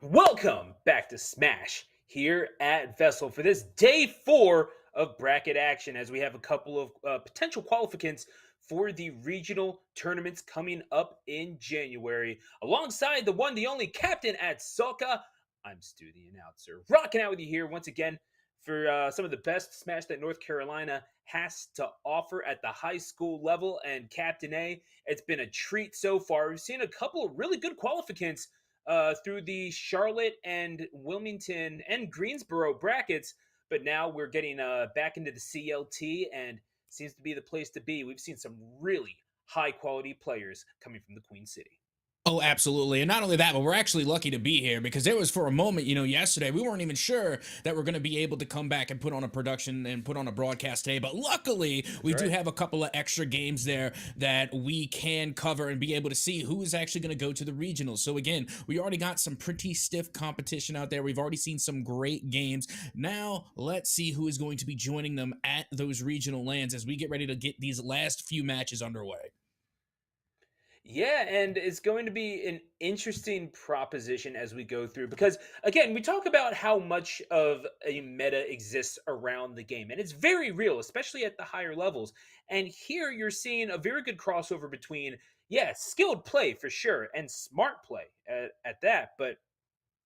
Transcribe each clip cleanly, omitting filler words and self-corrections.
Welcome back to Smash here at VESL for this day 4 of bracket action as we have a couple of potential qualificants for the regional tournaments coming up in January. Alongside the one, the only captain at Soka, I'm Stu, the announcer, rocking out with you here once again for some of the best Smash that North Carolina has to offer at the high school level. And Captain A, it's been a treat so far. We've seen a couple of really good qualificants through the Charlotte and Wilmington and Greensboro brackets. But now we're getting back into the CLT and seems to be the place to be. We've seen some really high quality players coming from the Queen City. Oh, absolutely. And not only that, but we're actually lucky to be here because there was for a moment, yesterday, we weren't even sure that we're going to be able to come back and put on a production and put on a broadcast today. But luckily, we do have a couple of extra games there that we can cover and be able to see who is actually going to go to the regionals. So again, we already got some pretty stiff competition out there. We've already seen some great games. Now, let's see who is going to be joining them at those regional lands as we get ready to get these last few matches underway. Yeah, and it's going to be an interesting proposition as we go through because, again, we talk about how much of a meta exists around the game, and it's very real, especially at the higher levels. And here you're seeing a very good crossover between, yeah, skilled play for sure, and smart play at that. But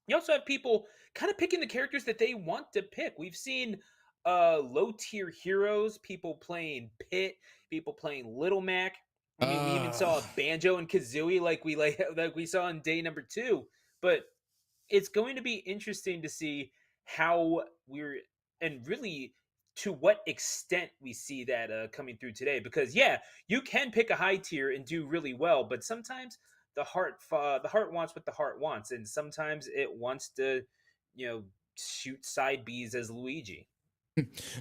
you also have people kind of picking the characters that they want to pick. We've seen low tier heroes, people playing Pit, people playing Little Mac. I mean, we even saw Banjo and Kazooie like we saw in day number 2. But it's going to be interesting to see how we're and really to what extent we see that coming through today. Because yeah, you can pick a high tier and do really well, but sometimes the heart wants what the heart wants, and sometimes it wants to, shoot side Bs as Luigi.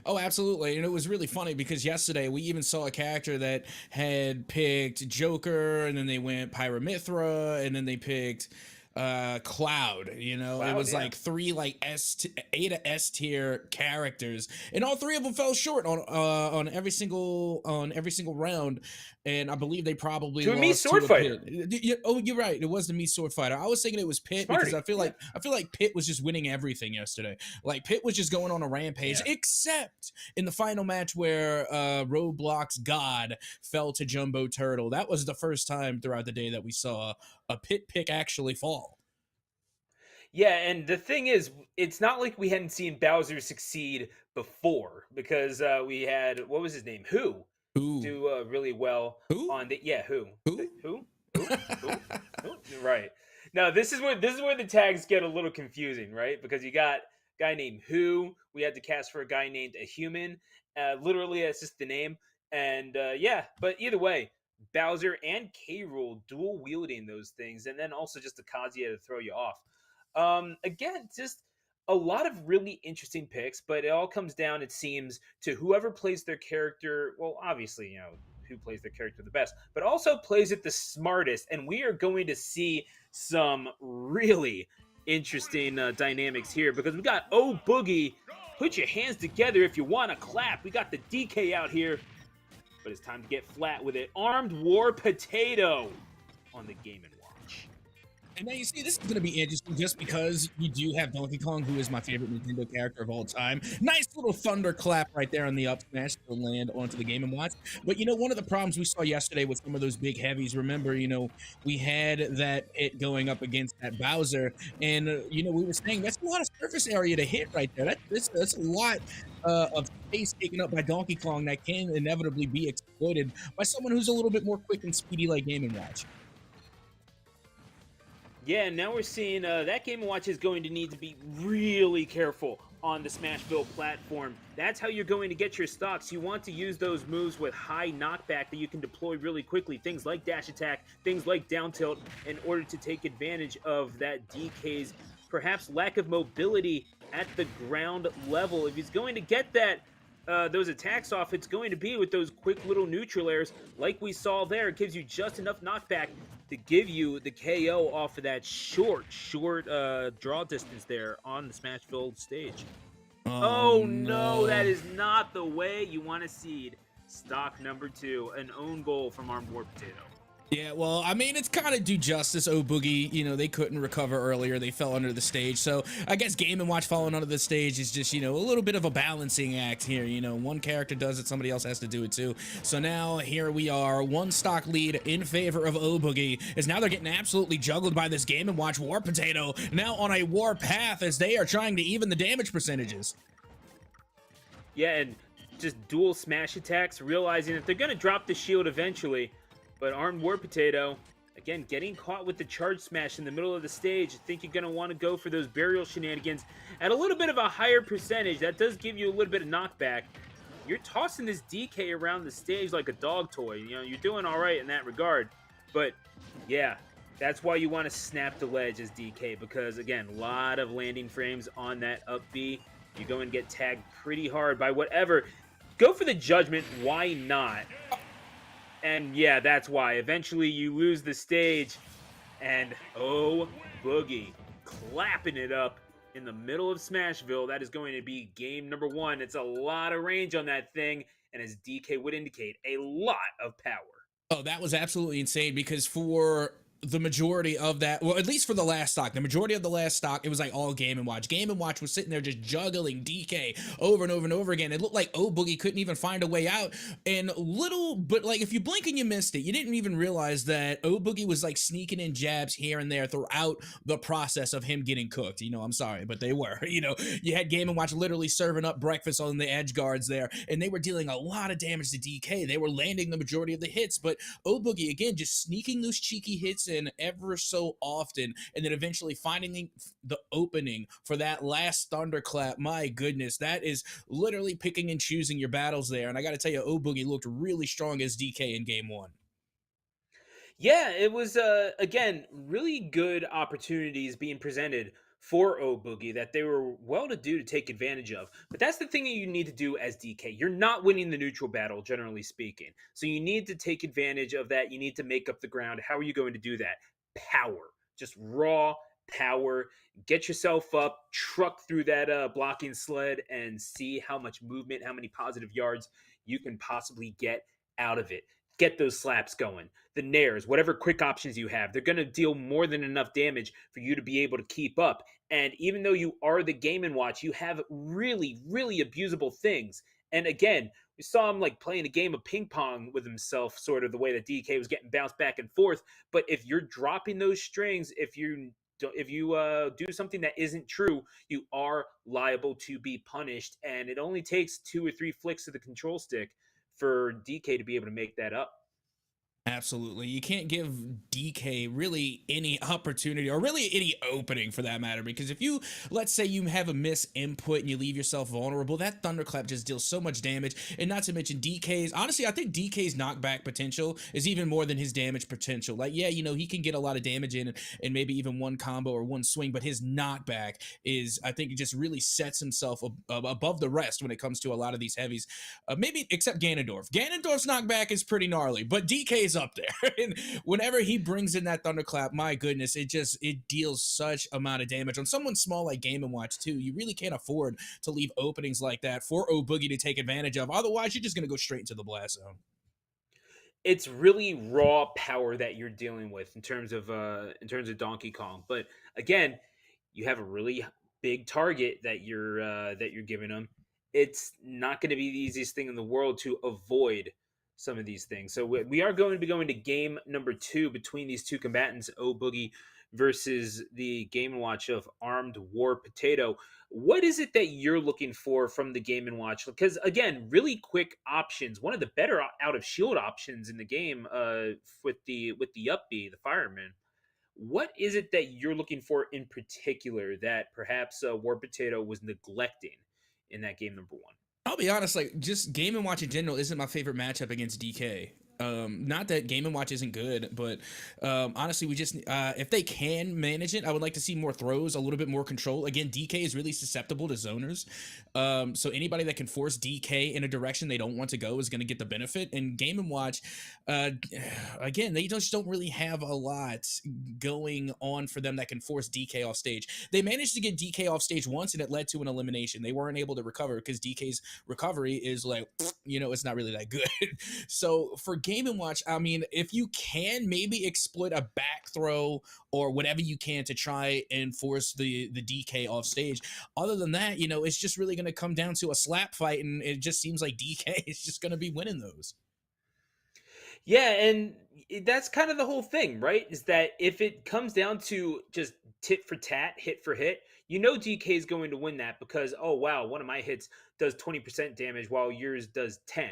Oh, absolutely. And it was really funny because yesterday we even saw a character that had picked Joker and then they went Pyramithra and then they picked Cloud. It Cloud, was yeah. like three like A to S tier characters, and all three of them fell short on every single round. And I believe they probably To a me lost sword to a fighter. Pit. Oh, you're right. It was the Me Sword Fighter. I was thinking it was Pit because Smarty. Yeah. I feel like Pit was just winning everything yesterday. Like Pit was just going on a rampage, Yeah. except in the final match where Roblox God fell to Jumbo Turtle. That was the first time throughout the day that we saw a Pit pick actually fall. Yeah, and the thing is, it's not like we hadn't seen Bowser succeed before because we had what was his name? Who Ooh. do really well Who? on the yeah who Who? who who right. Now this is where the tags get a little confusing, right? Because you got a guy named Who. We had to cast for a guy named a human. Literally, that's just the name. And yeah, but either way, Bowser and K. Rool dual wielding those things, and then also just a Kazuya to throw you off. Again, just a lot of really interesting picks, but it all comes down, it seems, to whoever plays their character. Well, obviously, who plays their character the best, but also plays it the smartest. And we are going to see some really interesting dynamics here because we got Oh Boogie. Put your hands together if you want to clap. We got the DK out here, but it's time to get flat with it. Armed War Potato on the Game and Watch. And now you see, this is going to be interesting just because you do have Donkey Kong, who is my favorite Nintendo character of all time. Nice little thunderclap right there on the up smash to land onto the Game & Watch. But, one of the problems we saw yesterday with some of those big heavies, remember, we had that hit going up against that Bowser. And, we were saying that's a lot of surface area to hit right there. That's a lot of space taken up by Donkey Kong that can inevitably be exploited by someone who's a little bit more quick and speedy like Game & Watch. Yeah, now we're seeing that Game & Watch is going to need to be really careful on the Smashville platform. That's how you're going to get your stocks. You want to use those moves with high knockback that you can deploy really quickly. Things like dash attack, things like down tilt, in order to take advantage of that DK's perhaps lack of mobility at the ground level. If he's going to get those attacks off, it's going to be with those quick little neutral airs like we saw there. It gives you just enough knockback to give you the KO off of that short draw distance there on the Smashville stage. Oh no, that is not the way you want to seed stock number 2, an own goal from Armed War Potato. Yeah, well, I mean, it's kind of do justice. Oh, Boogie, they couldn't recover earlier. They fell under the stage. So I guess Game and Watch falling under the stage is just, a little bit of a balancing act here. One character does it, somebody else has to do it too. So now here we are, one stock lead in favor of Oh Boogie, as now they're getting absolutely juggled by this Game and Watch War Potato, now on a war path as they are trying to even the damage percentages. Yeah, and just dual smash attacks, realizing that they're going to drop the shield eventually. But Armed War Potato, again, getting caught with the charge smash in the middle of the stage. I think you're going to want to go for those burial shenanigans at a little bit of a higher percentage. That does give you a little bit of knockback. You're tossing this DK around the stage like a dog toy. You're doing all right in that regard. But yeah, that's why you want to snap the ledge as DK, because again, a lot of landing frames on that up B. You go and get tagged pretty hard by whatever. Go for the judgment. Why not? And yeah, that's why. Eventually you lose the stage. And oh, Boogie clapping it up in the middle of Smashville. That is going to be game number 1. It's a lot of range on that thing. And as DK would indicate, a lot of power. Oh, that was absolutely insane because for the majority of that, well, at least for the last stock, the majority of the last stock, it was like all Game and Watch. Game and Watch was sitting there just juggling DK over and over and over again. It looked like Oh Boogie couldn't even find a way out. And but like if you blink and you missed it, you didn't even realize that Oh Boogie was like sneaking in jabs here and there throughout the process of him getting cooked. I'm sorry, but they were. You had Game and Watch literally serving up breakfast on the edge guards there, and they were dealing a lot of damage to DK. They were landing the majority of the hits, but Oh Boogie again just sneaking those cheeky hits in ever so often, and then eventually finding the opening for that last thunderclap. My goodness, that is literally picking and choosing your battles there. And I got to tell you, Oh Boogie looked really strong as DK in game 1. Yeah, it was again really good opportunities being presented for O Boogie that they were well to do to take advantage of. But that's the thing that you need to do as DK. You're not winning the neutral battle, generally speaking. So you need to take advantage of that. You need to make up the ground. How are you going to do that? Power, just raw power. Get yourself up, truck through that blocking sled, and see how much movement, how many positive yards you can possibly get out of it. Get those slaps going. The nairs, whatever quick options you have, they're going to deal more than enough damage for you to be able to keep up. And even though you are the Game and Watch, you have really, really abusable things. And again, we saw him like playing a game of ping pong with himself, sort of the way that DK was getting bounced back and forth. But if you're dropping those strings, if you do something that isn't true, you are liable to be punished. And it only takes 2 or 3 flicks of the control stick for DK to be able to make that up. Absolutely. You can't give DK really any opportunity or really any opening for that matter. Because if you, let's say you have a miss input and you leave yourself vulnerable, that thunderclap just deals so much damage. And not to mention DK's, honestly, I think DK's knockback potential is even more than his damage potential. Like, yeah, he can get a lot of damage in and maybe even one combo or one swing, but his knockback is, I think, it just really sets himself above the rest when it comes to a lot of these heavies. Maybe except Ganondorf. Ganondorf's knockback is pretty gnarly, but DK's up there. And whenever he brings in that thunderclap, my goodness, it deals such amount of damage on someone small like Game and Watch too. You really can't afford to leave openings like that for Oh Boogie to take advantage of. Otherwise, you're just gonna go straight into the blast zone. It's really raw power that you're dealing with in terms of Donkey Kong. But again, you have a really big target that you're giving them. It's not going to be the easiest thing in the world to avoid some of these things. So we are going to be going to game number 2 between these two combatants, O Boogie versus the Game & Watch of Armed War Potato. What is it that you're looking for from the Game & Watch? Because again, really quick options. One of the better out of shield options in the game with the up B, the fireman. What is it that you're looking for in particular that perhaps War Potato was neglecting in that game number 1? I'll be honest, like just Game and Watch in general isn't my favorite matchup against DK. Not that Game and Watch isn't good, but honestly, we just if they can manage it, I would like to see more throws, a little bit more control. Again, DK is really susceptible to zoners, so anybody that can force DK in a direction they don't want to go is going to get the benefit. And Game and Watch, uh, again, they just don't really have a lot going on for them that can force DK off stage. They managed to get DK off stage once, and it led to an elimination. They weren't able to recover because DK's recovery is like, it's not really that good. So for Game and Watch, I mean, if you can maybe exploit a back throw or whatever you can to try and force the DK off stage. Other than that, it's just really going to come down to a slap fight, and it just seems like DK is just going to be winning those. Yeah, and that's kind of the whole thing, right? Is that if it comes down to just tit for tat, hit for hit, DK is going to win that because, oh wow, one of my hits does 20% damage while yours does 10.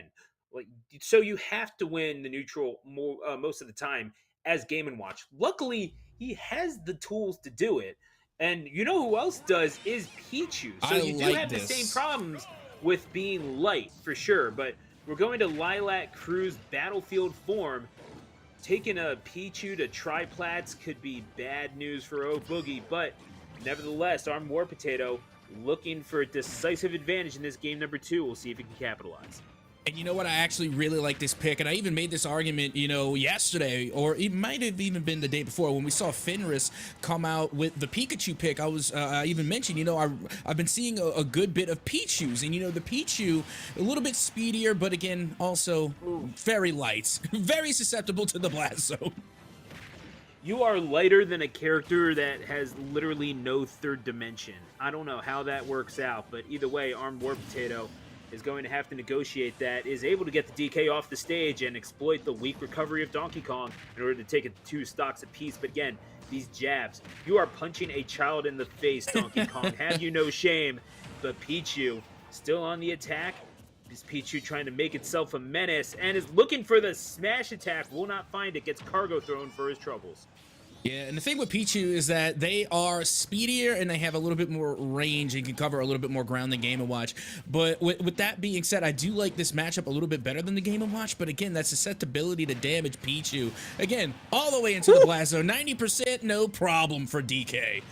Like, so you have to win the neutral most of the time as Game and Watch. Luckily, he has the tools to do it. And you know who else does is Pichu. So I you do like have the same this. problems with being light for sure, but we're going to Lilac Crew's battlefield form. Taking a Pichu to Triplats could be bad news for O Boogie, but nevertheless, Armed War Potato looking for a decisive advantage in this game number 2. We'll see if he can capitalize. And you know what? I actually really like this pick. And I even made this argument, yesterday, or it might have even been the day before when we saw Fenris come out with the Pikachu pick. I even mentioned, I've been seeing a good bit of Pichus. And, the Pichu, a little bit speedier, but again, also very light, very susceptible to the blast zone. You are lighter than a character that has literally no third dimension. I don't know how that works out, but either way, Armed War Potato is going to have to negotiate that, is able to get the DK off the stage and exploit the weak recovery of Donkey Kong in order to take it 2 stocks apiece. But again, these jabs, you are punching a child in the face, Donkey Kong. Have you no shame? But Pichu still on the attack. This Pichu trying to make itself a menace and is looking for the smash attack. Will not find it. Gets cargo thrown for his troubles. Yeah, and the thing with Pichu is that they are speedier and they have a little bit more range and can cover a little bit more ground than Game & Watch. But with that being said, I do like this matchup a little bit better than the Game & Watch. But again, that susceptibility to damage Pichu, again, all the way into the blast zone, 90%, no problem for DK.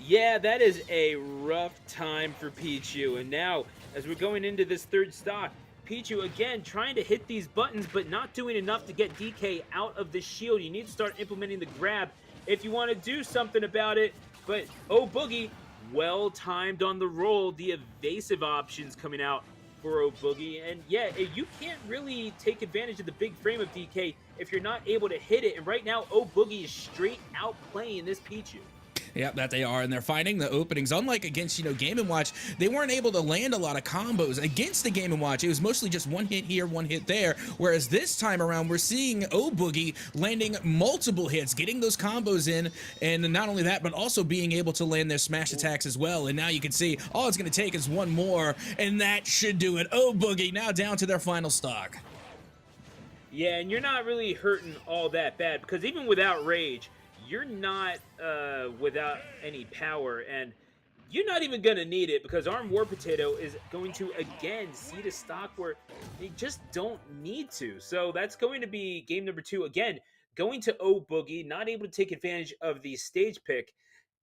Yeah, that is a rough time for Pichu. And now, as we're going into this third stock, Pichu again trying to hit these buttons, but not doing enough to get DK out of the shield. You need to start implementing the grab if you want to do something about it. But Oh Boogie, well timed on the roll. The evasive options coming out for Oh Boogie. And yeah, you can't really take advantage of the big frame of DK if you're not able to hit it. And right now, Oh Boogie is straight out playing this Pichu. Yeah, that they are, and they're finding the openings. Unlike against, Game & Watch, they weren't able to land a lot of combos. Against the Game & Watch, it was mostly just one hit here, one hit there, whereas this time around, we're seeing Oh Boogie landing multiple hits, getting those combos in, and not only that, but also being able to land their smash attacks as well. And now you can see, all it's going to take is one more, and that should do it. Oh Boogie now down to their final stock. Yeah, and you're not really hurting all that bad, because even without rage, you're not without any power, and you're not even going to need it because Armed War Potato is going to, again, seed a stock where they just don't need to. So that's going to be game number 2. Again, going to Oh Boogie, not able to take advantage of the stage pick,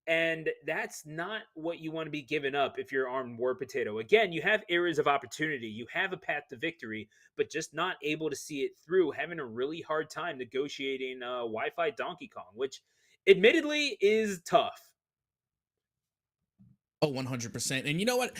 and that's not what you want to be giving up if you're Armed War Potato. Again, you have areas of opportunity. You have a path to victory, but just not able to see it through, having a really hard time negotiating Wi-Fi Donkey Kong, which admittedly is tough. Oh, 100%. And you know what?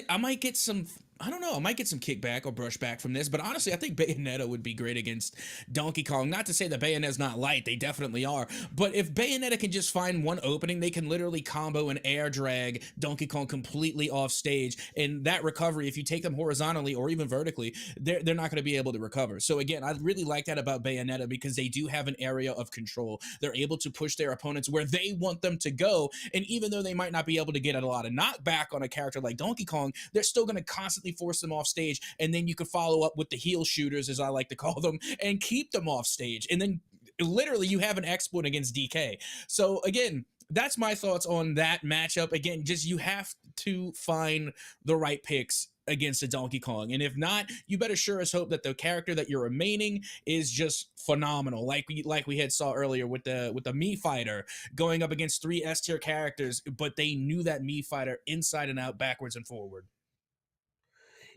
I might get some, I don't know, I might get some kickback or brushback from this, but honestly, I think Bayonetta would be great against Donkey Kong. Not to say that Bayonetta's not light, they definitely are, but if Bayonetta can just find one opening, they can literally combo and air drag Donkey Kong completely off stage, and that recovery, if you take them horizontally or even vertically, they're not going to be able to recover. So again, I really like that about Bayonetta because they do have an area of control. They're able to push their opponents where they want them to go, and even though they might not be able to get a lot of knockback on a character like Donkey Kong, they're still going to constantly force them off stage, and then you can follow up with the heel shooters, as I like to call them, and keep them off stage, and then literally you have an exploit against DK. So again, that's my thoughts on that matchup. Again, just you have to find the right picks against a Donkey Kong, and if not, you better sure as hope that the character that you're remaining is just phenomenal, like we had saw earlier with the Mii Fighter going up against 3 S tier characters, but they knew that Mii Fighter inside and out, backwards and forward.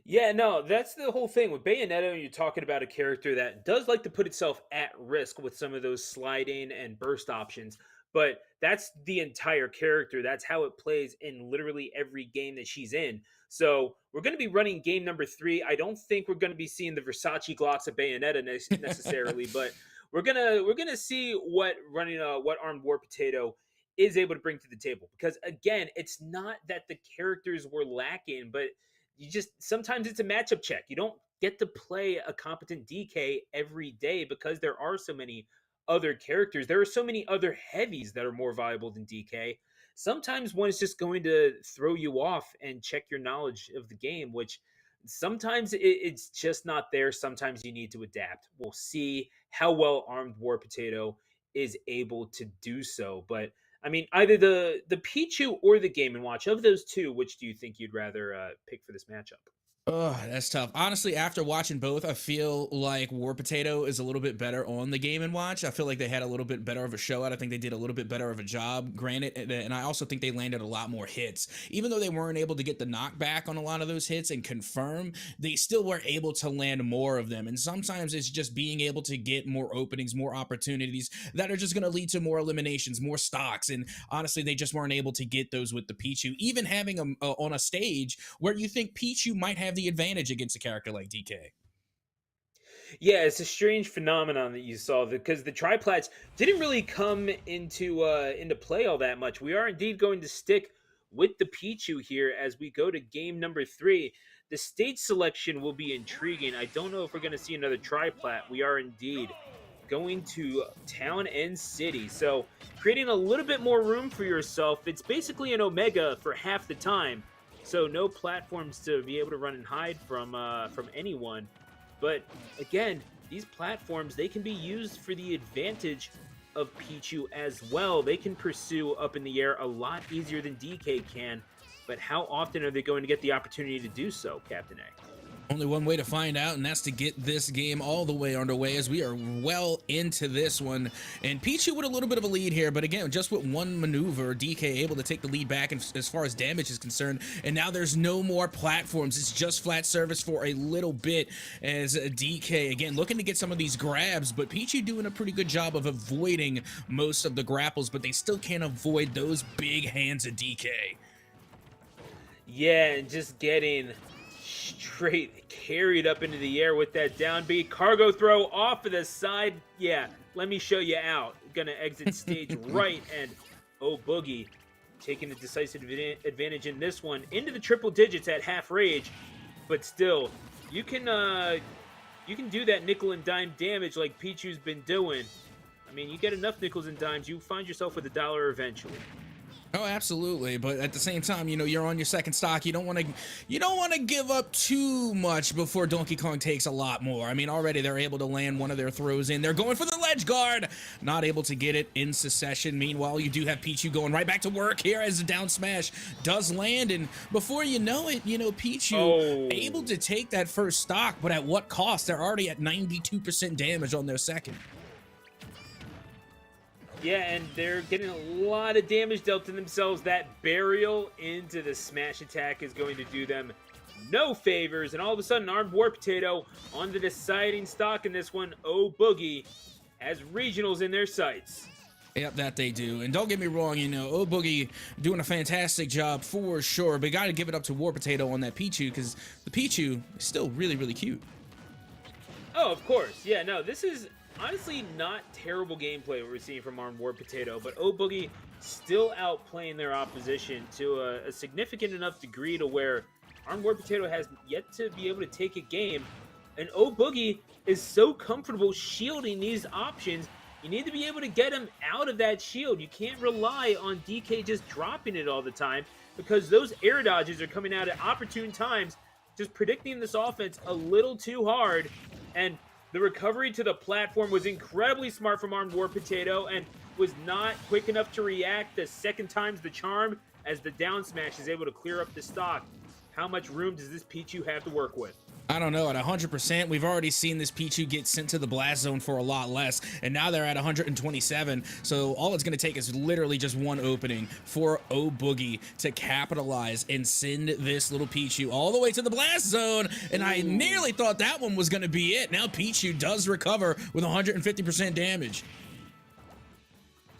Yeah, no, that's the whole thing with Bayonetta. You're talking about a character that does like to put itself at risk with some of those sliding and burst options, but that's the entire character. That's how it plays in literally every game that she's in. So we're going to be running game number 3. I don't think we're going to be seeing the Versace Glocks of Bayonetta necessarily, but we're gonna see what running what Armed War Potato is able to bring to the table. Because again, it's not that the characters were lacking, but you just sometimes it's a matchup check. You don't get to play a competent DK every day because there are so many other characters. There are so many other heavies that are more valuable than DK. Sometimes one is just going to throw you off and check your knowledge of the game, which sometimes it's just not there. Sometimes you need to adapt. We'll see how well Armed War Potato is able to do so. But I mean, either the Pichu or the Game and Watch, of those two, which do you think you'd rather pick for this matchup? Oh, that's tough. Honestly, after watching both, I feel like War Potato is a little bit better on the Game and Watch. I feel like they had a little bit better of a show out. I think they did a little bit better of a job, granted, and I also think they landed a lot more hits. Even though they weren't able to get the knockback on a lot of those hits and confirm, they still were able to land more of them. And sometimes it's just being able to get more openings, more opportunities that are just going to lead to more eliminations, more stocks. And honestly, they just weren't able to get those with the Pichu. Even having them on a stage where you think Pichu might have the advantage against a character like DK. Yeah, it's a strange phenomenon that you saw because the triplats didn't really come into play all that much. We are indeed going to stick with the Pichu here as we go to game number 3. The stage selection will be intriguing. I don't know if we're going to see another triplat. We are indeed going to town and city, so creating a little bit more room for yourself. It's basically an Omega for half the time, so no platforms to be able to run and hide from anyone. But again, these platforms, they can be used for the advantage of Pichu as well. They can pursue up in the air a lot easier than DK can. But how often are they going to get the opportunity to do so, Captain A? Only one way to find out, and that's to get this game all the way underway as we are well into this one. And Pichu with a little bit of a lead here, but again, just with one maneuver, DK able to take the lead back as far as damage is concerned. And now there's no more platforms. It's just flat surface for a little bit as DK, again, looking to get some of these grabs, but Pichu doing a pretty good job of avoiding most of the grapples, but they still can't avoid those big hands of DK. Yeah, and just getting straight carried up into the air with that down B. Cargo throw off of the side. Yeah, let me show you out. Gonna exit stage right, and oh boogie taking the decisive advantage in this one into the triple digits at half rage. But still, you can do that nickel and dime damage like Pichu's been doing. I mean, you get enough nickels and dimes, you find yourself with $1 eventually. Oh, absolutely. But at the same time, you know, you're on your second stock. You don't want to give up too much before Donkey Kong takes a lot more. I mean, already they're able to land one of their throws in. They're going for the ledge guard. Not able to get it in succession. Meanwhile, you do have Pichu going right back to work here as the down smash does land. And before you know it, you know, Pichu able to take that first stock, but at what cost? They're already at 92% damage on their second. Yeah, and they're getting a lot of damage dealt to themselves. That burial into the smash attack is going to do them no favors. And all of a sudden, Armed War Potato on the deciding stock in this one. Oh, Boogie has regionals in their sights. Yep, that they do. And don't get me wrong, you know, Oh Boogie doing a fantastic job for sure. But got to give it up to War Potato on that Pichu because the Pichu is still really, really cute. Oh, of course. Yeah, no, this is honestly not terrible gameplay we're seeing from Armed War Potato, but Oh Boogie still outplaying their opposition to a significant enough degree to where Armed War Potato has yet to be able to take a game, and Oh Boogie is so comfortable shielding these options. You need to be able to get him out of that shield. You can't rely on DK just dropping it all the time because those air dodges are coming out at opportune times, just predicting this offense a little too hard. And the recovery to the platform was incredibly smart from Armed War Potato and was not quick enough to react. The second time's the charm as the down smash is able to clear up the stock. How much room does this Pichu have to work with? I don't know, at 100%, we've already seen this Pichu get sent to the blast zone for a lot less, and now they're at 127, so all it's going to take is literally just one opening for Oh Boogie to capitalize and send this little Pichu all the way to the blast zone, and I nearly thought that one was going to be it. Now Pichu does recover with 150% damage.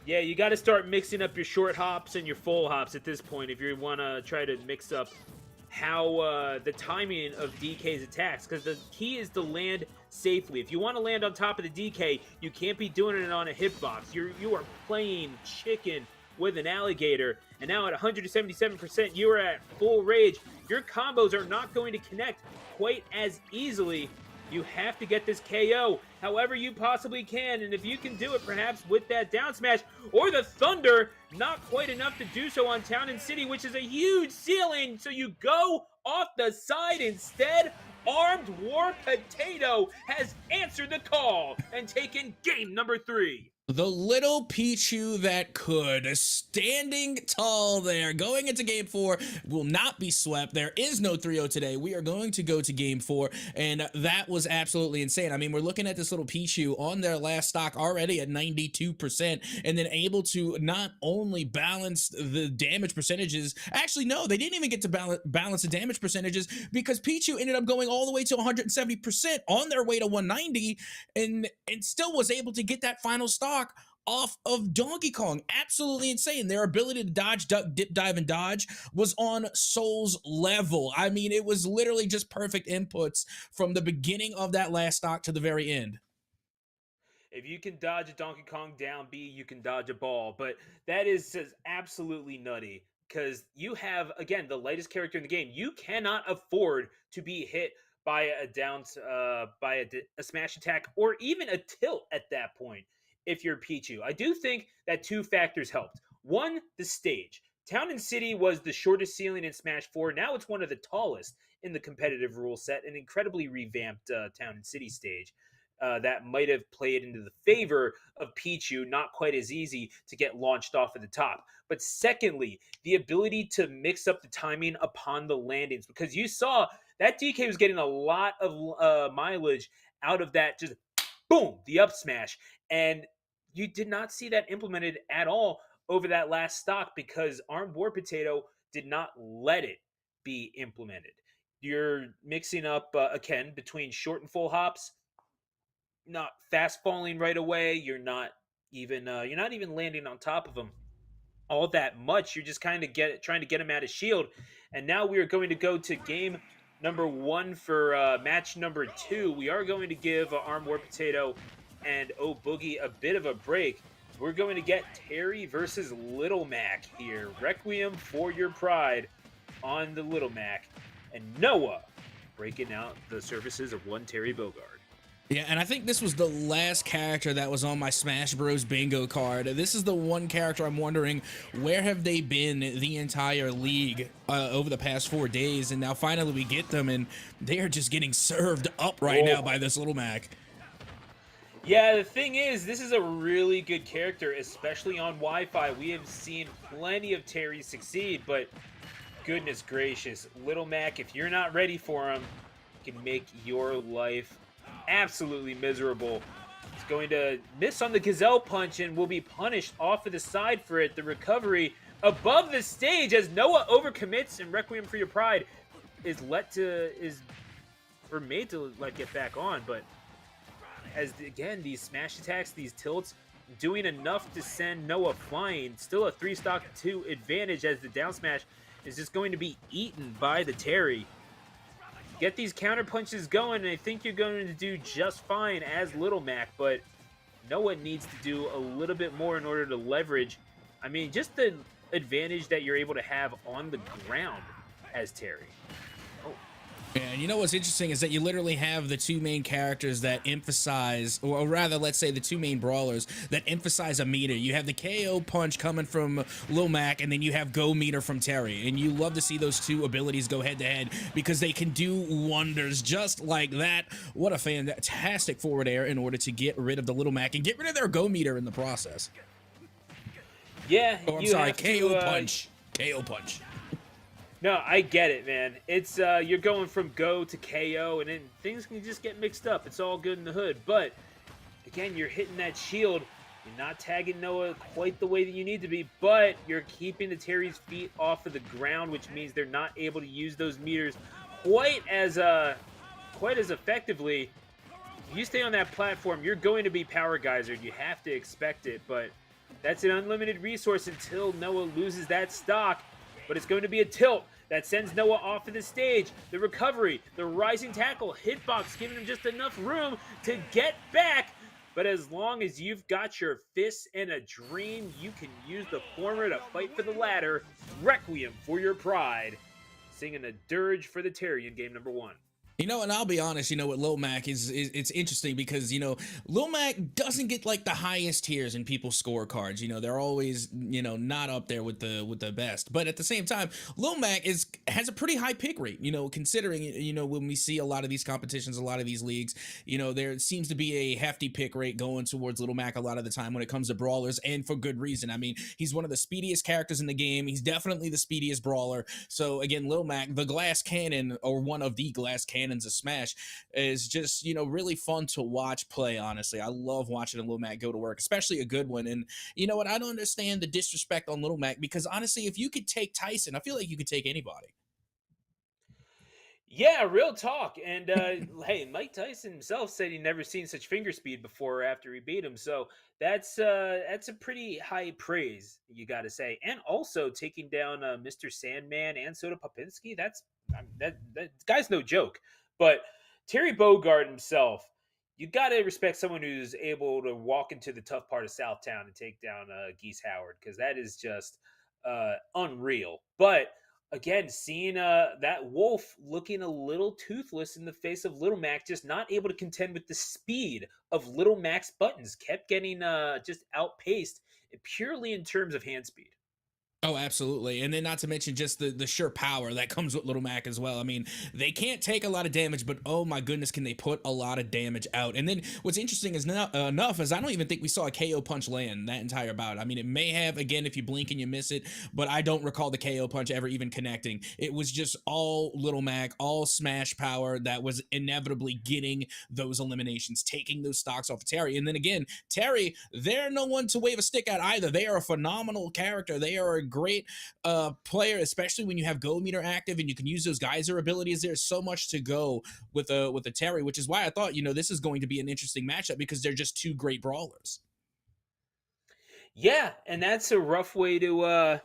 Yeah, you got to start mixing up your short hops and your full hops at this point if you want to try to mix up how the timing of DK's attacks, because the key is to land safely. If you want to land on top of the DK, you can't be doing it on a hitbox. You are playing chicken with an alligator, and now at 177%, you are at full rage. Your combos are not going to connect quite as easily. You have to get this KO however you possibly can, and if you can do it perhaps with that down smash or the Thunder, not quite enough to do so on Town and City, which is a huge ceiling, so you go off the side instead. Armed War Potato has answered the call and taken game number 3. The little Pichu that could, standing tall there, going into game 4, will not be swept. There is no 3-0 today. We are going to go to game 4, and that was absolutely insane. I mean, we're looking at this little Pichu on their last stock already at 92%, and then able to not only balance the damage percentages. Actually, no, they didn't even get to balance the damage percentages, because Pichu ended up going all the way to 170% on their way to 190, and still was able to get that final stock off of Donkey Kong. Absolutely insane. Their ability to dodge, duck, dip, dive, and dodge was on Soul's level. I mean, it was literally just perfect inputs from the beginning of that last stock to the very end. If you can dodge a Donkey Kong down B, you can dodge a ball. But that is just absolutely nutty, because you have, again, the lightest character in the game. You cannot afford to be hit by a smash attack or even a tilt at that point if you're Pichu. I do think that 2 factors helped. One, the stage. Town and City was the shortest ceiling in Smash 4. Now it's one of the tallest in the competitive rule set, an incredibly revamped Town and City stage. That might have played into the favor of Pichu, not quite as easy to get launched off of the top. But secondly, the ability to mix up the timing upon the landings, because you saw that DK was getting a lot of mileage out of that, just boom, the up smash. And you did not see that implemented at all over that last stock, because Armed War Potato did not let it be implemented. You're mixing up, again, between short and full hops, not fast falling right away. You're not even landing on top of them all that much. You're just kind of trying to get him out of shield. And now we are going to go to game number 1 for match number 2. We are going to give Armed War Potato and Oh Boogie a bit of a break. We're going to get Terry versus Little Mac here. Requiem for Your Pride on the Little Mac, and Noah breaking out the services of one Terry Bogard. Yeah, and I think this was the last character that was on my Smash Bros. Bingo card. This is the one character I'm wondering, where have they been the entire league over the past 4 days? And now finally we get them, and they are just getting served up right now by this Little Mac. Yeah, the thing is, this is a really good character, especially on Wi-Fi. We have seen plenty of Terry succeed, but goodness gracious, Little Mac, if you're not ready for him, can make your life absolutely miserable. He's going to miss on the Gazelle Punch and will be punished off of the side for it. The recovery above the stage as Noah overcommits, and Requiem for Your Pride is made to let get back on. But as again, these smash attacks, these tilts, doing enough to send Noah flying. Still a 3-stock 2 advantage, as the down smash is just going to be eaten by the Terry. Get these counter punches going, and I think you're going to do just fine as Little Mac, but Noah needs to do a little bit more in order to leverage, I mean, just the advantage that you're able to have on the ground as Terry. And you know what's interesting is that you literally have the 2 main characters that emphasize, or rather, let's say the 2 main brawlers that emphasize a meter. You have the KO punch coming from Lil Mac, and then you have Go meter from Terry. And you love to see those 2 abilities go head to head, because they can do wonders just like that. What a fantastic forward air in order to get rid of the Little Mac and get rid of their Go meter in the process. Yeah. Oh, I'm sorry, KO punch. KO punch. No, I get it, man. It's you're going from Go to KO, and then things can just get mixed up. It's all good in the hood, but again, you're hitting that shield. You're not tagging Noah quite the way that you need to be, but you're keeping the Terry's feet off of the ground, which means they're not able to use those meters quite as effectively. If you stay on that platform, you're going to be power geysered. You have to expect it, but that's an unlimited resource until Noah loses that stock. But it's going to be a tilt. That sends Noah off of the stage. The recovery, the rising tackle, hitbox, giving him just enough room to get back. But as long as you've got your fists and a dream, you can use the former to fight for the latter. Requiem for your pride. Singing a dirge for the Terrian game number 1. And I'll be honest, with Lil Mac is it's interesting because Lil Mac doesn't get like the highest tiers in people's scorecards. They're always not up there with the best. But at the same time, Lil Mac has a pretty high pick rate. Considering when we see a lot of these competitions, a lot of these leagues, there seems to be a hefty pick rate going towards Lil Mac a lot of the time when it comes to brawlers, and for good reason. I mean, he's one of the speediest characters in the game. He's definitely the speediest brawler. So again, Lil Mac, the glass cannon, or one of the glass cannons of Smash, is just really fun to watch play. Honestly, I love watching a Lil Mac go to work, especially a good one. And you know what, I don't understand the disrespect on Lil Mac, because honestly, if you could take Tyson, I feel like you could take anybody. Yeah, real talk. And hey, Mike Tyson himself said he never seen such finger speed before after he beat him. So that's a pretty high praise, you got to say. And also taking down Mr. Sandman and Soda Popinski. That guy's no joke. But Terry Bogard himself, you got to respect someone who's able to walk into the tough part of Southtown and take down Geese Howard, because that is just unreal. But again, seeing that wolf looking a little toothless in the face of Little Mac, just not able to contend with the speed of Little Mac's buttons, kept getting just outpaced purely in terms of hand speed. Oh, absolutely. And then not to mention just the sheer power that comes with Little Mac as well. I mean, they can't take a lot of damage, but oh my goodness, can they put a lot of damage out. And then what's interesting is enough is I don't even think we saw a KO punch land that entire bout. I mean, it may have, again, if you blink and you miss it, but I don't recall the KO punch ever even connecting. It was just all Little Mac, all smash power that was inevitably getting those eliminations, taking those stocks off of Terry. And then again, Terry, they're no one to wave a stick at either. They are a phenomenal character. They are a great player, especially when you have Go Meter active and you can use those geyser abilities. There's so much to go with a Terry, which is why I thought this is going to be an interesting matchup, because they're just two great brawlers. Yeah, and that's a rough way to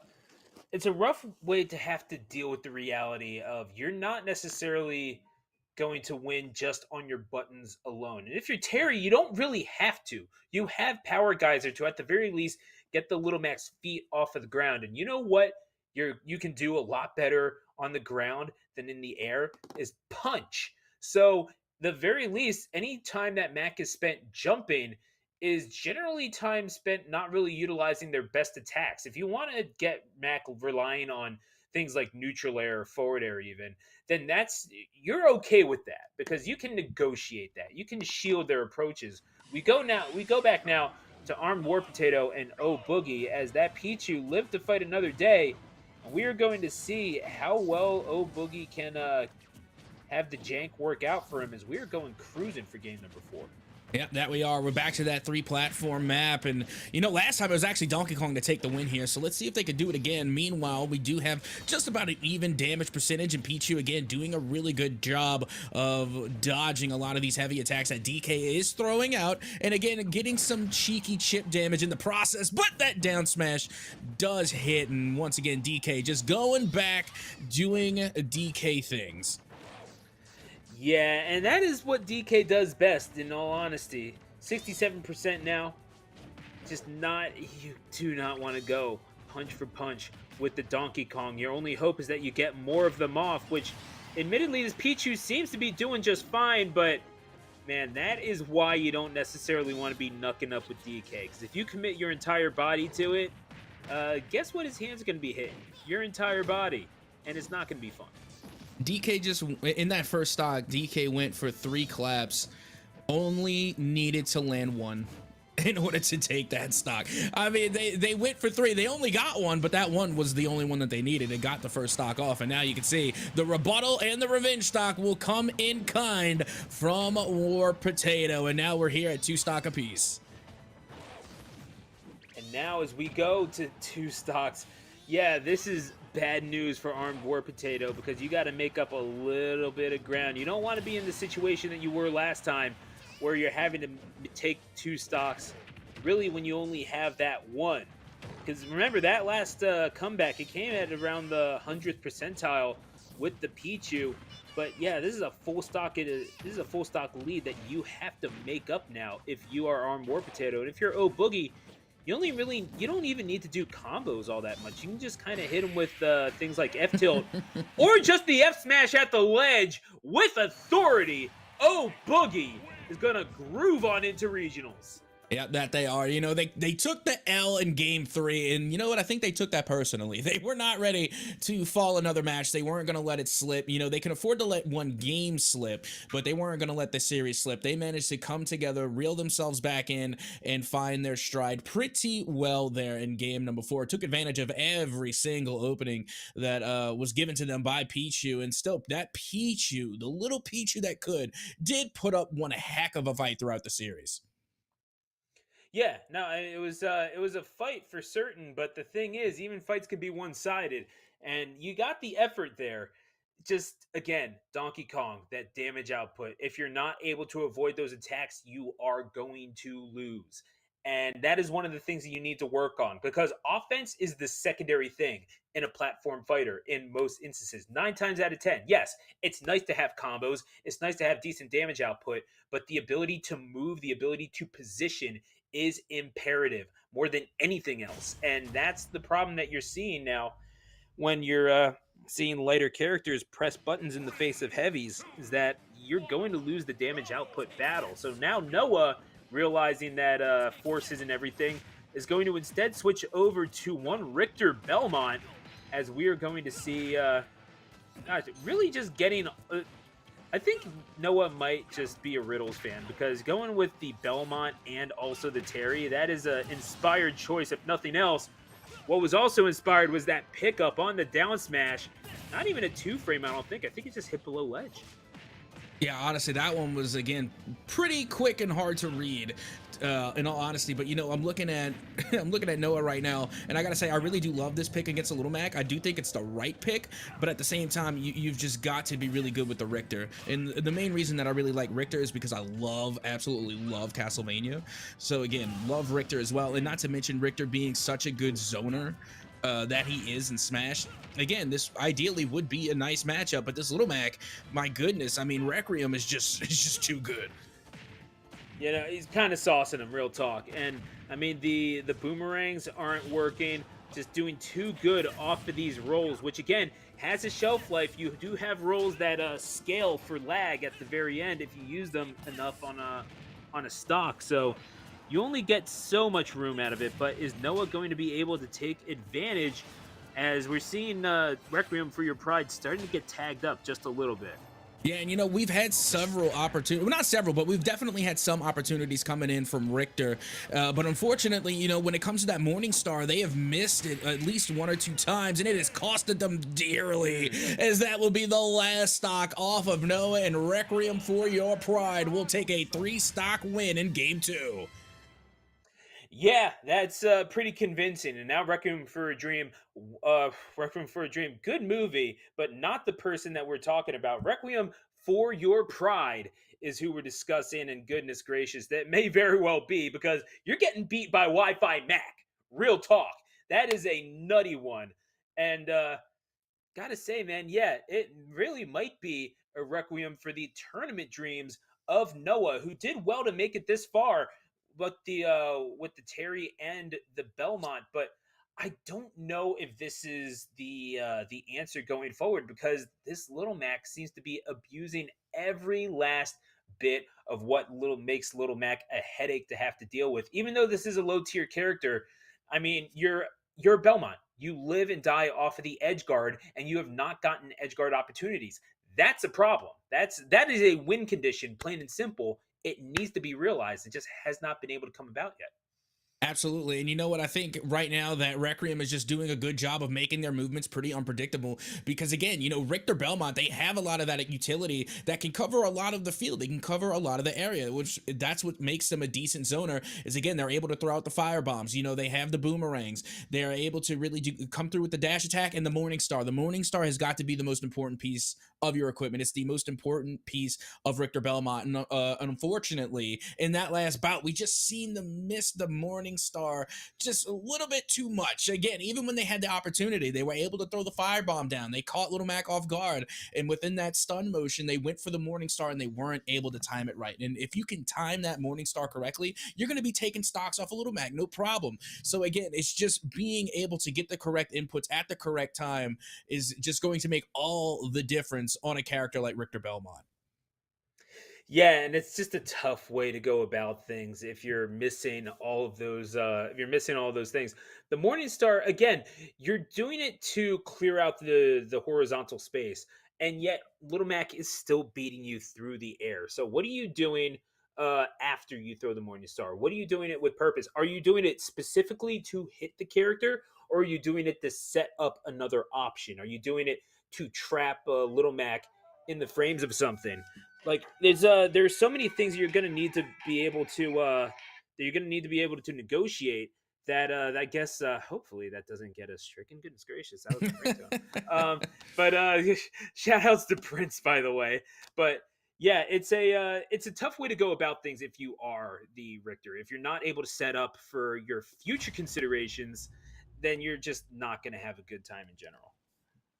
it's a rough way to have to deal with the reality of you're not necessarily going to win just on your buttons alone. And if you're Terry, you don't really have to. You have Power Geyser to, at the very least, get the Little Mac's feet off of the ground. And you know what you can do a lot better on the ground than in the air is punch. So the very least, any time that Mac is spent jumping is generally time spent not really utilizing their best attacks. If you want to get Mac relying on things like neutral air or forward air even, then you're okay with that, because you can negotiate that. You can shield their approaches. We go back now to Armed War Potato and Oh Boogie, as that Pichu lived to fight another day. And we are going to see how well Oh Boogie can have the jank work out for him, as we are going cruising for game number 4. Yeah, that we are. We're back to that 3-platform map. And, last time it was actually Donkey Kong to take the win here. So let's see if they could do it again. Meanwhile, we do have just about an even damage percentage. And Pichu, again, doing a really good job of dodging a lot of these heavy attacks that DK is throwing out. And, again, getting some cheeky chip damage in the process. But that down smash does hit. And, once again, DK just going back, doing DK things. Yeah, and that is what DK does best, in all honesty. 67% now. You do not want to go punch for punch with the Donkey Kong. Your only hope is that you get more of them off, which admittedly this Pichu seems to be doing just fine, but man, that is why you don't necessarily want to be knucking up with DK. Because if you commit your entire body to it, guess what his hands are going to be hitting? Your entire body. And it's not going to be fun. DK just, in that first stock, DK went for 3 claps, only needed to land 1 in order to take that stock. I mean, they went for 3. They only got 1, but that 1 was the only one that they needed. It got the first stock off, and now you can see the rebuttal and the revenge stock will come in kind from War Potato, and now we're here at 2 stock apiece. And now as we go to 2 stocks, yeah, this is bad news for Armed War Potato, because you got to make up a little bit of ground. You don't want to be in the situation that you were last time, where you're having to take 2 stocks really when you only have that 1. because remember that last comeback, it came at around the 100th percentile with the Pichu. But yeah, this is a full stock. This is a full stock lead that you have to make up now if you are Arm War Potato, and if you're O Boogie, you don't even need to do combos all that much. You can just kind of hit them with things like F tilt or just the F smash at the ledge with authority. Oh Boogie is gonna groove on into regionals. Yeah, that they are. They took the L in game 3, and you know what? I think they took that personally. They were not ready to fall another match. They weren't going to let it slip. They can afford to let one game slip, but they weren't going to let the series slip. They managed to come together, reel themselves back in, and find their stride pretty well there in game number 4. Took advantage of every single opening that was given to them by Pichu, and still, that Pichu, the little Pichu that could, did put up one heck of a fight throughout the series. Yeah, no, it was a fight for certain, but the thing is, even fights can be one-sided, and you got the effort there. Just again, Donkey Kong, that damage output. If you're not able to avoid those attacks, you are going to lose. And that is one of the things that you need to work on because offense is the secondary thing in a platform fighter in most instances. 9 times out of 10. Yes, it's nice to have combos, it's nice to have decent damage output, but the ability to move, the ability to position is imperative more than anything else. And that's the problem that you're seeing now when you're seeing lighter characters press buttons in the face of heavies, is that you're going to lose the damage output battle. So now Noah, realizing that force isn't everything, is going to instead switch over to one Richter Belmont, as we are going to see really just getting I think Noah might just be a Riddles fan because going with the Belmont and also the Terry, that is an inspired choice, if nothing else. What was also inspired was that pickup on the down smash. Not even a 2-frame, I don't think. I think it just hit below ledge. Yeah, honestly, that one was, again, pretty quick and hard to read, in all honesty. But I'm looking at I'm looking at Noah right now, and I gotta say, I really do love this pick against a Little Mac. I do think it's the right pick, but at the same time, you've just got to be really good with the Richter. And the main reason that I really like Richter is because I absolutely love Castlevania. So again, love Richter as well, and not to mention Richter being such a good zoner that he is in Smash. Again, this ideally would be a nice matchup, but this Little Mac, my goodness, I mean, Requiem is just too good. He's kind of saucing him, real talk. And I mean, the boomerangs aren't working. Just doing too good off of these rolls, which again has a shelf life. You do have rolls that scale for lag at the very end if you use them enough on a stock. So you only get so much room out of it. But is Noah going to be able to take advantage? As we're seeing Requiem for Your Pride starting to get tagged up just a little bit. Yeah, and we've had several opportunities, well, not several, but we've definitely had some opportunities coming in from Richter. But unfortunately, when it comes to that Morning Star, they have missed it at least 1 or 2 times, and it has costed them dearly, as that will be the last stock off of Noah, and Requiem for Your Pride will take a 3-stock win in game 2. Yeah, that's pretty convincing. And now Requiem for a Dream, good movie, but not the person that we're talking about. Requiem for Your Pride is who we're discussing, and goodness gracious, that may very well be because you're getting beat by Wi-Fi Mac. Real talk. That is a nutty one. And gotta say, man, yeah, it really might be a requiem for the tournament dreams of Noah, who did well to make it this far, but with the Terry and the Belmont. But I don't know if this is the answer going forward because this Little Mac seems to be abusing every last bit of what makes Little Mac a headache to have to deal with. Even though this is a low tier character, I mean, you're Belmont. You live and die off of the edge guard, and you have not gotten edge guard opportunities. That's a problem. That is a win condition, plain and simple. It needs to be realized. It just has not been able to come about yet. Absolutely. And you know what? I think right now that Requiem is just doing a good job of making their movements pretty unpredictable because, again, Richter Belmont, they have a lot of that utility that can cover a lot of the field. They can cover a lot of the area, which that's what makes them a decent zoner is, again, they're able to throw out the fire bombs. They have the boomerangs. They're able to really come through with the dash attack and the Morning Star. The Morning Star has got to be the most important piece of your equipment. It's the most important piece of Richter Belmont. And unfortunately, in that last bout, we just seen them miss the Morning Morning Star just a little bit too much. Again, even when they had the opportunity, they were able to throw the firebomb down. They caught Little Mac off guard, and within that stun motion, they went for the Morning Star and they weren't able to time it right. And if you can time that Morning Star correctly, you're going to be taking stocks off a Little Mac, no problem. So again, it's just being able to get the correct inputs at the correct time is just going to make all the difference on a character like Richter Belmont. Yeah, and it's just a tough way to go about things if you're missing all of those if you're missing all of those things. The Morning Star, again, you're doing it to clear out the horizontal space, and yet Little Mac is still beating you through the air. So what are you doing after you throw the Morning Star? What are you doing it with purpose? Are you doing it specifically to hit the character, or are you doing it to set up another option? Are you doing it to trap Little Mac in the frames of something? Like there's so many things you're gonna need to be able to that you're gonna need to be able to negotiate that I guess hopefully that doesn't get us stricken. Goodness gracious, that was a ringtone. But shout outs to Prince, by the way. But yeah, it's a tough way to go about things if you are the Richter. If you're not able to set up for your future considerations, then you're just not gonna have a good time in general.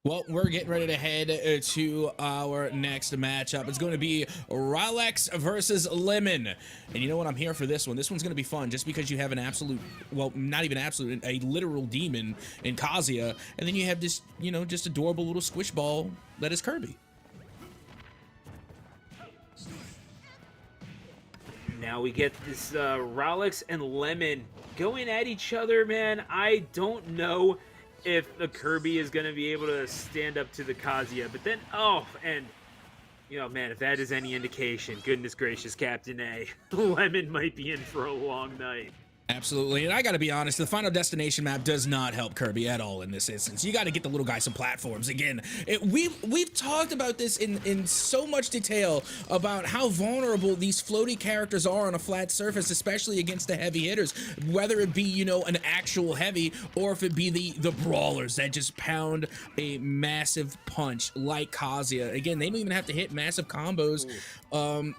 Well, we're getting ready to head to our next matchup. It's going to be Ralex versus Lemon. And you know what? I'm here for this one. This one's going to be fun just because you have an absolute, well, not even absolute, a literal demon in Kazuya. And then you have this, just adorable little squish ball that is Kirby. Now we get this Ralex and Lemon going at each other, man. I don't know if the Kirby is going to be able to stand up to the Kazuya. But then, and, man, if that is any indication, goodness gracious, Captain A, Lemon might be in for a long night. Absolutely, and I gotta be honest, the Final Destination map does not help Kirby at all in this instance. You gotta get the little guy some platforms. Again, we've talked about this in so much detail about how vulnerable these floaty characters are on a flat surface, especially against the heavy hitters, whether it be, an actual heavy, or if it be the brawlers that just pound a massive punch like Kazuya. Again, they don't even have to hit massive combos.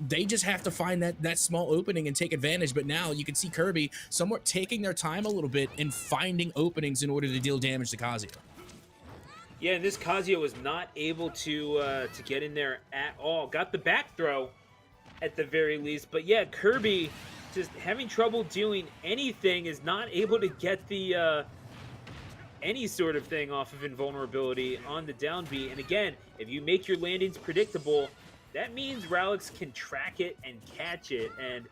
They just have to find that small opening and take advantage. But now you can see Kirby somewhat taking their time a little bit and finding openings in order to deal damage to Kazuya. Yeah, and this Kazuya was not able to get in there at all. Got the back throw at the very least, but yeah, Kirby just having trouble doing anything, is not able to get the any sort of thing off of invulnerability on the down B. And again, if you make your landings predictable, that means Ralex can track it and catch it. And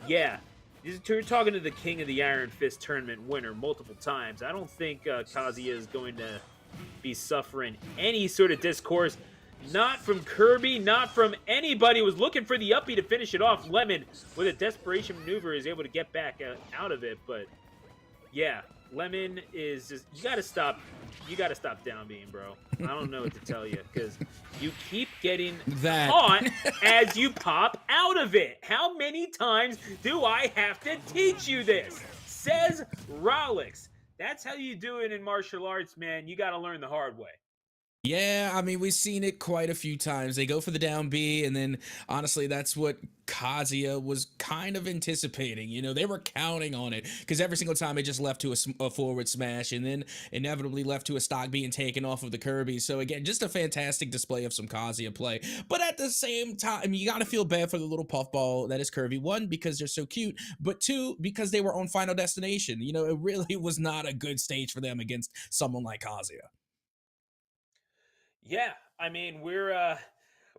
yeah, you're talking to the king of the Iron Fist tournament winner multiple times. I don't think Kazuya is going to be suffering any sort of discourse. Not from Kirby, not from anybody. Was looking for the uppie to finish it off. Lemon, with a desperation maneuver, is able to get back out of it. But yeah, Lemon is just, you gotta stop down being, bro. I don't know what to tell you, because you keep getting caught as you pop out of it. How many times do I have to teach you this? Says Ralex. That's how you do it in martial arts, man. You gotta learn the hard way. Yeah, I mean, we've seen it quite a few times. They go for the down B, and then honestly, that's what Kazuya was kind of anticipating. They were counting on it because every single time it just left to a forward smash, and then inevitably left to a stock being taken off of the Kirby. So again, just a fantastic display of some Kazuya play. But at the same time, you got to feel bad for the little puffball that is Kirby. One, because they're so cute, but two, because they were on Final Destination. It really was not a good stage for them against someone like Kazuya. Yeah, I mean, we're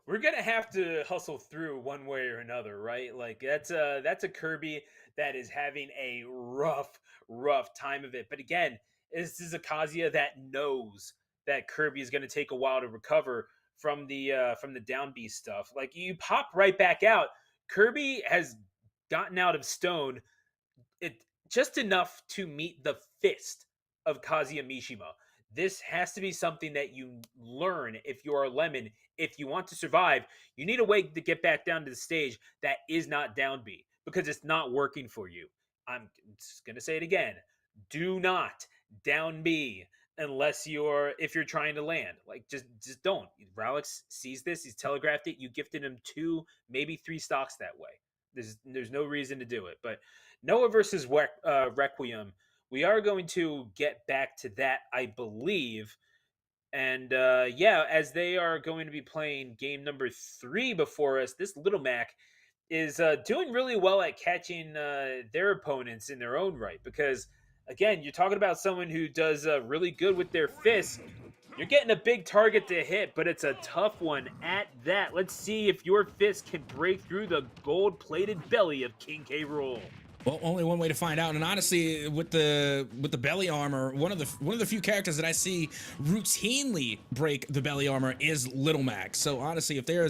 gonna have to hustle through one way or another, right? Like that's a Kirby that is having a rough time of it. But again, this is a Kazuya that knows that Kirby is gonna take a while to recover from the down B stuff. Like, you pop right back out. Kirby has gotten out of stone it just enough to meet the fist of Kazuya Mishima. This has to be something that you learn if you're a Lemon. If you want to survive, you need a way to get back down to the stage that is not down B, because it's not working for you. I'm just going to say it again. Do not down B unless if you're trying to land. Like, just don't. Ralex sees this, he's telegraphed it. You gifted him 2, maybe 3 stocks that way. There's no reason to do it. But Noah versus Requiem, we are going to get back to that, I believe. And yeah, as they are going to be playing game number 3 before us, this Little Mac is doing really well at catching their opponents in their own right. Because again, you're talking about someone who does really good with their fists. You're getting a big target to hit, but it's a tough one at that. Let's see if your fist can break through the gold-plated belly of King K. Rool. Well, only one way to find out. And honestly, with the belly armor, one of the few characters that I see routinely break the belly armor is Little Mac. So honestly, if there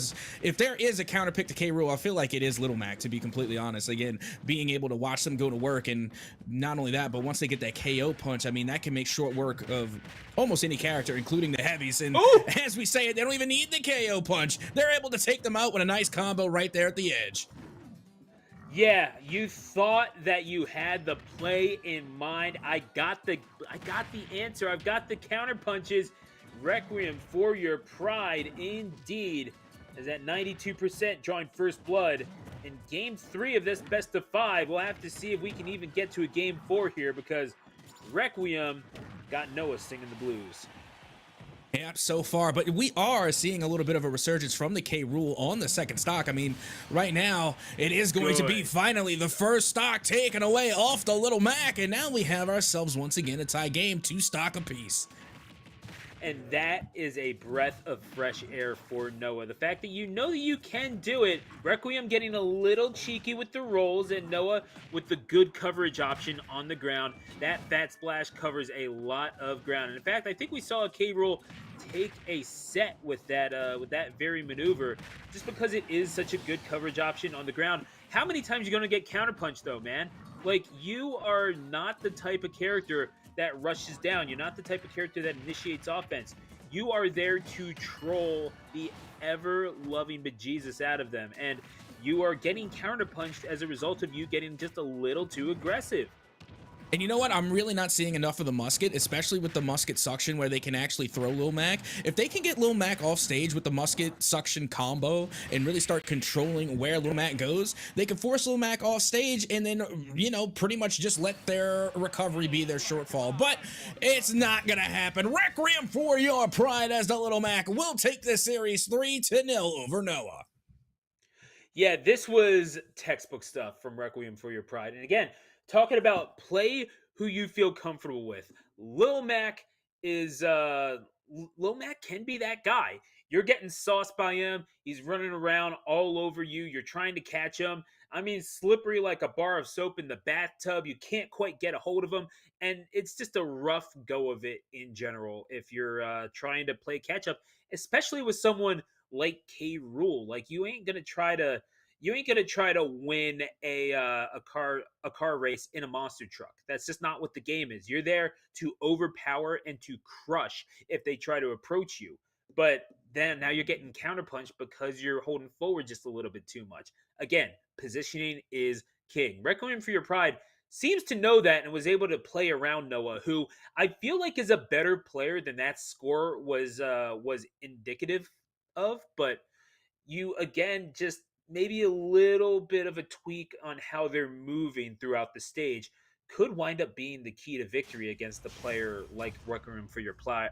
is a counter pick to K. Rool, I feel like it is Little Mac, to be completely honest. Again, being able to watch them go to work, and not only that, but once they get that KO punch, I mean, that can make short work of almost any character, including the heavies. And Ooh! as we say it, they don't even need the KO punch. They're able to take them out with a nice combo right there at the edge. Yeah, you thought that you had the play in mind. I got the answer. I've got the counter punches. Requiem for your pride, indeed, is at 92%, drawing first blood in game 3 of this best of 5. We'll have to see if we can even get to a game 4 here, because Requiem got Noah singing the blues. Yeah, so far, but we are seeing a little bit of a resurgence from the K. Rool on the second stock. I mean, right now, it is going to be finally the first stock taken away off the Little Mac, and now we have ourselves once again a tie game, 2 stock apiece. And that is a breath of fresh air for Noah. The fact that you know that you can do it. Requiem getting a little cheeky with the rolls, and Noah with the good coverage option on the ground. That Fat Splash covers a lot of ground. And in fact, I think we saw a K. Rool take a set with that very maneuver, just because it is such a good coverage option on the ground. How many times are you going to get counterpunched, though, man? Like, you are not the type of character that rushes down. You're not the type of character that initiates offense. You are there to troll the ever-loving bejesus out of them, and you are getting counterpunched as a result of you getting just a little too aggressive. And you know what? I'm really not seeing enough of the musket, especially with the musket suction where they can actually throw Lil Mac. If they can get Lil Mac off stage with the musket suction combo and really start controlling where Lil Mac goes, they can force Lil Mac off stage and then, you know, pretty much just let their recovery be their shortfall. But it's not going to happen. Requiem for your pride, as the Little Mac will take this series 3-0 over Noah. Yeah, this was textbook stuff from Requiem for your pride. And again, talking about play who you feel comfortable with. Lil Mac can be that guy. You're getting sauced by him. He's running around all over you. You're trying to catch him. I mean, slippery like a bar of soap in the bathtub. You can't quite get a hold of him. And it's just a rough go of it in general if you're trying to play catch up, especially with someone like K. Rool. Like, you ain't gonna try to win a car race in a monster truck. That's just not what the game is. You're there to overpower and to crush if they try to approach you. But then now you're getting counterpunched because you're holding forward just a little bit too much. Again, positioning is king. Requiem for your pride seems to know that and was able to play around Noah, who I feel like is a better player than that score was indicative of. But you, again, just maybe a little bit of a tweak on how they're moving throughout the stage could wind up being the key to victory against a player like Requiem for your pride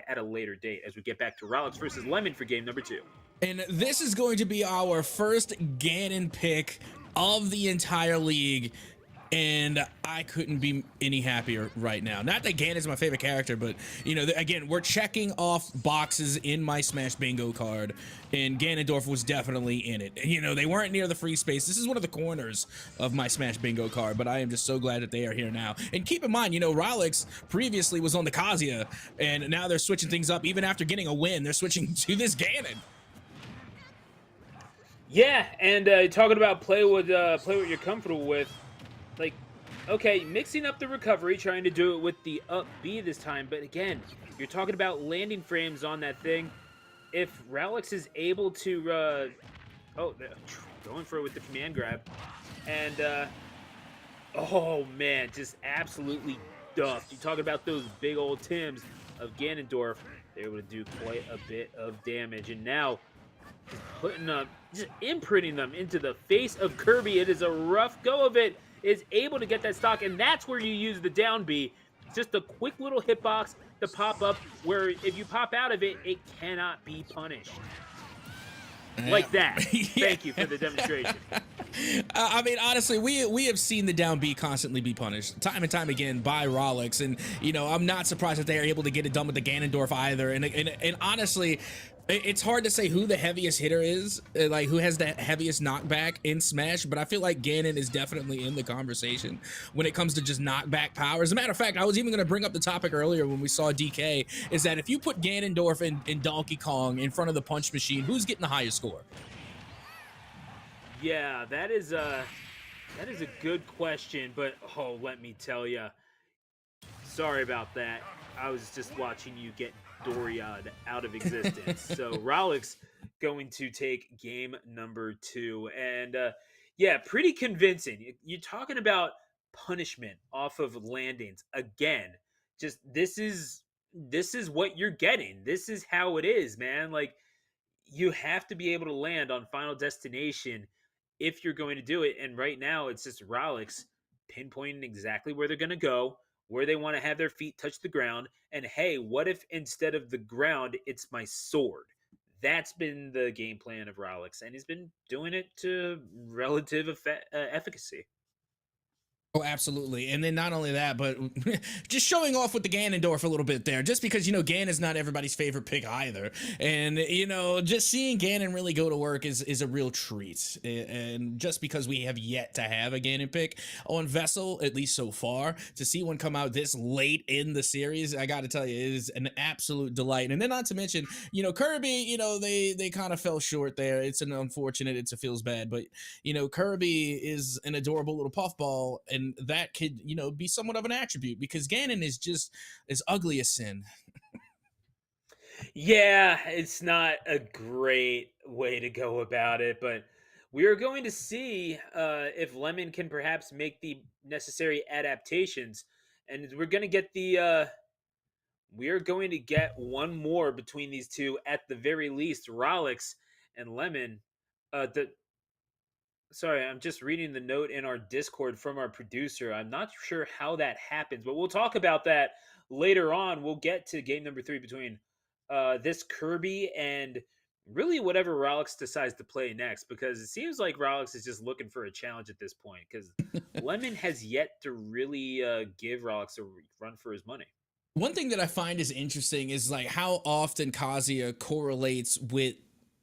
at a later date, as we get back to Ralix versus Lemon for game number 2. And this is going to be our first Ganon pick of the entire league, and I couldn't be any happier right now. Not that Ganon is my favorite character, but, you know, again, we're checking off boxes in my Smash Bingo card, and Ganondorf was definitely in it. You know, they weren't near the free space. This is one of the corners of my Smash Bingo card, but I am just so glad that they are here now. And keep in mind, you know, Ralix previously was on the Kazuya, and now they're switching things up. Even after getting a win, they're switching to this Ganon. Yeah, and talking about play what you're comfortable with. Like, okay, mixing up the recovery, trying to do it with the up B this time. But again, you're talking about landing frames on that thing. If Ralix is able to, going for it with the command grab. And, oh man, just absolutely duffed. You talking about those big old Tims of Ganondorf. They're able to do quite a bit of damage. And now Just putting them, just imprinting them into the face of Kirby. It is a rough go of it. Is able to get that stock, and that's where you use the down B. Just a quick little hitbox to pop up, where if you pop out of it, it cannot be punished. Yeah. Like that. Yeah. Thank you for the demonstration. I mean, honestly, we have seen the down B constantly be punished time and time again by Rolex, and I'm not surprised that they are able to get it done with the Ganondorf either. And honestly, it's hard to say who the heaviest hitter is, like who has the heaviest knockback in Smash, but I feel like Ganon is definitely in the conversation when it comes to just knockback power. As a matter of fact, I was even going to bring up the topic earlier when we saw DK, is that if you put Ganondorf and Donkey Kong in front of the punch machine, who's getting the highest score? Yeah, that is a good question, but oh, let me tell you, sorry about that. I was just watching you get Doriad out of existence. So Rollick's going to take game number 2, and yeah, pretty convincing. You're talking about punishment off of landings again. Just this is what you're getting. This is how it is, man. Like, you have to be able to land on Final Destination if you're going to do it. And right now, it's just Rollick's pinpointing exactly where they're going to go, where they want to have their feet touch the ground. And hey, what if instead of the ground, it's my sword? That's been the game plan of Rollick's, and he's been doing it to relative efficacy. Oh, absolutely. And then not only that, but just showing off with the Ganondorf a little bit there, just because, Ganon's not everybody's favorite pick either. And, just seeing Ganon really go to work is a real treat. And just because we have yet to have a Ganon pick on VESL, at least so far, to see one come out this late in the series, I got to tell you, it is an absolute delight. And then not to mention, Kirby, they kind of fell short there. It's an unfortunate, it feels bad, but, Kirby is an adorable little puffball, and that could, be somewhat of an attribute because Ganon is just as ugly as sin. Yeah, it's not a great way to go about it, but we are going to see if Lemon can perhaps make the necessary adaptations, and we are going to get one more between these two at the very least. Rollix and Lemon. The Sorry, I'm just reading the note in our Discord from our producer. I'm not sure how that happens, but we'll talk about that later on. We'll get to game number 3 between this Kirby and really whatever Rollix decides to play next, because it seems like Rollix is just looking for a challenge at this point, because Lemon has yet to really give Rollix a run for his money. One thing that I find is interesting is like how often Kazuya correlates with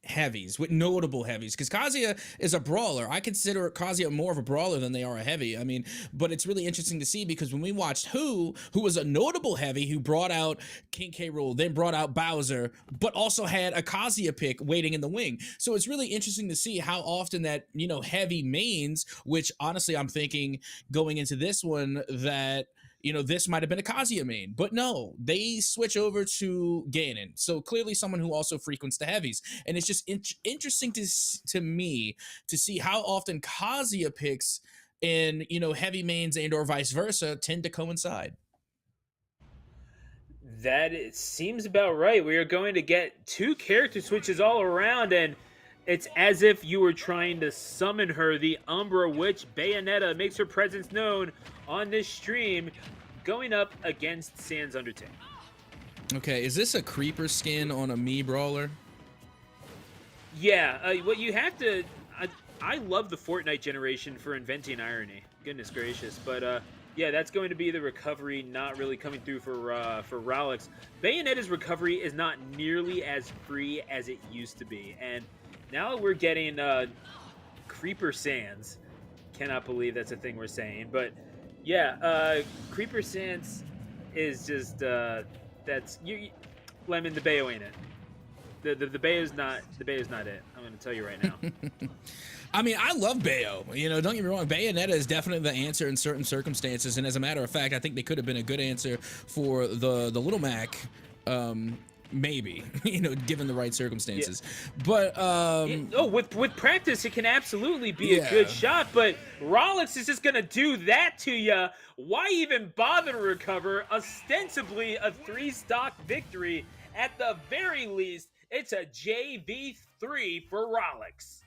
heavies, with notable heavies, because Kazuya is a brawler. I consider Kazuya more of a brawler than they are a heavy. I mean, but it's really interesting to see because when we watched who was a notable heavy who brought out King K. Rool, then brought out Bowser, but also had a Kazuya pick waiting in the wing. So it's really interesting to see how often that, heavy mains, which honestly I'm thinking going into this one that this might have been a Kazuya main, but no, they switch over to Ganon. So clearly someone who also frequents the heavies. And it's just interesting to me to see how often Kazuya picks and, heavy mains and or vice versa tend to coincide. That it seems about right. We are going to get 2 character switches all around, and it's as if you were trying to summon her. The Umbra Witch Bayonetta makes her presence known on this stream, going up against Sans Undertale. Okay, is this a creeper skin on a Mii brawler? Yeah, what you have to... I love the Fortnite generation for inventing irony. Goodness gracious. But yeah, that's going to be the recovery not really coming through for Rollix. Bayonetta's recovery is not nearly as free as it used to be. And now we're getting Creeper Sans. Cannot believe that's a thing we're saying. But yeah, Creeper Sans is just... that's... Lemon, the Bayo ain't it. The Bayo's not it. I'm going to tell you right now. I mean, I love Bayo. Don't get me wrong. Bayonetta is definitely the answer in certain circumstances, and as a matter of fact, I think they could have been a good answer for the Little Mac. Maybe, given the right circumstances. Yeah. But with practice, it can absolutely be a good shot. But Rollix is just gonna do that to you. Why even bother to recover? Ostensibly a 3-stock victory at the very least. It's a JV3 for Rolex.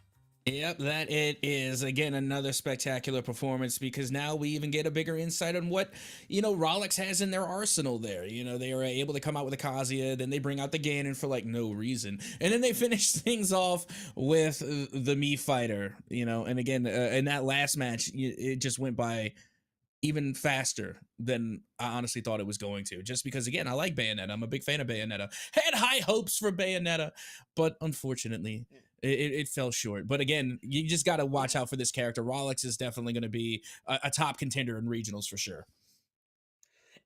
Yep, that it is. Again, another spectacular performance because now we even get a bigger insight on what, Rolex has in their arsenal there. They were able to come out with a Kazuya, then they bring out the Ganon for like no reason. And then they finish things off with the Mii fighter, and again, in that last match, it just went by even faster than I honestly thought it was going to. Just because, again, I like Bayonetta. I'm a big fan of Bayonetta. Had high hopes for Bayonetta, but unfortunately, it fell short. But again, you just got to watch out for this character. Rolex is definitely going to be a top contender in regionals for sure.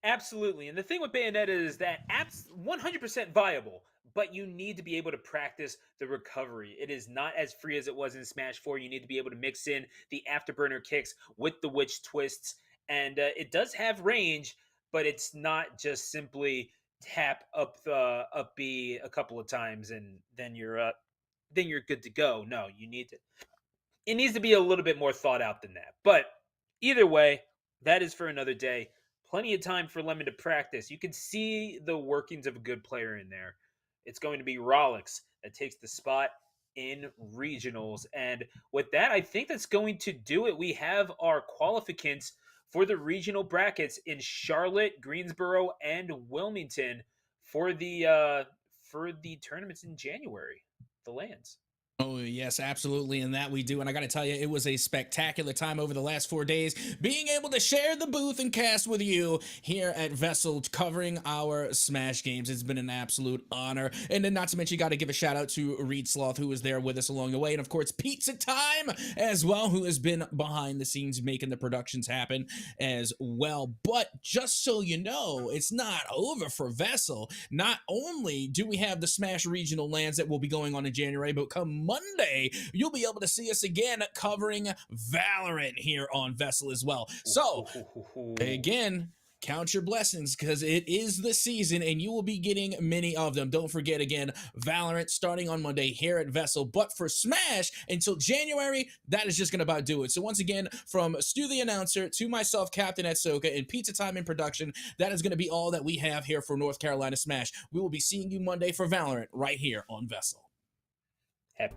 Absolutely. And the thing with Bayonetta is that apps 100% viable, but you need to be able to practice the recovery. It is not as free as it was in Smash 4. You need to be able to mix in the afterburner kicks with the witch twists. And it does have range, but it's not just simply tap up the up B a couple of times and then you're good to go. No, you need to it needs to be a little bit more thought out than that. But either way, that is for another day. Plenty of time for Lemon to practice. You can see the workings of a good player in there. It's going to be Rolex that takes the spot in regionals. And with that, I think that's going to do it. We have our qualificants for the regional brackets in Charlotte, Greensboro, and Wilmington for the tournaments in January. The lands. Oh, yes, absolutely. And that we do. And I got to tell you, it was a spectacular time over the last 4 days being able to share the booth and cast with you here at VESL covering our Smash games. It's been an absolute honor. And then, not to mention, you got to give a shout out to Reed Sloth, who was there with us along the way. And of course, Pizza Time as well, who has been behind the scenes making the productions happen as well. But just so you know, it's not over for VESL. Not only do we have the Smash regional lands that will be going on in January, but come Monday, you'll be able to see us again covering Valorant here on VESL as well. So, again, count your blessings because it is the season and you will be getting many of them. Don't forget, again, Valorant starting on Monday here at VESL. But for Smash until January, that is just going to about do it. So once again, from Stu the announcer to myself, Captain Etsoka, and Pizza Time in production, that is going to be all that we have here for North Carolina Smash. We will be seeing you Monday for Valorant right here on VESL. Happy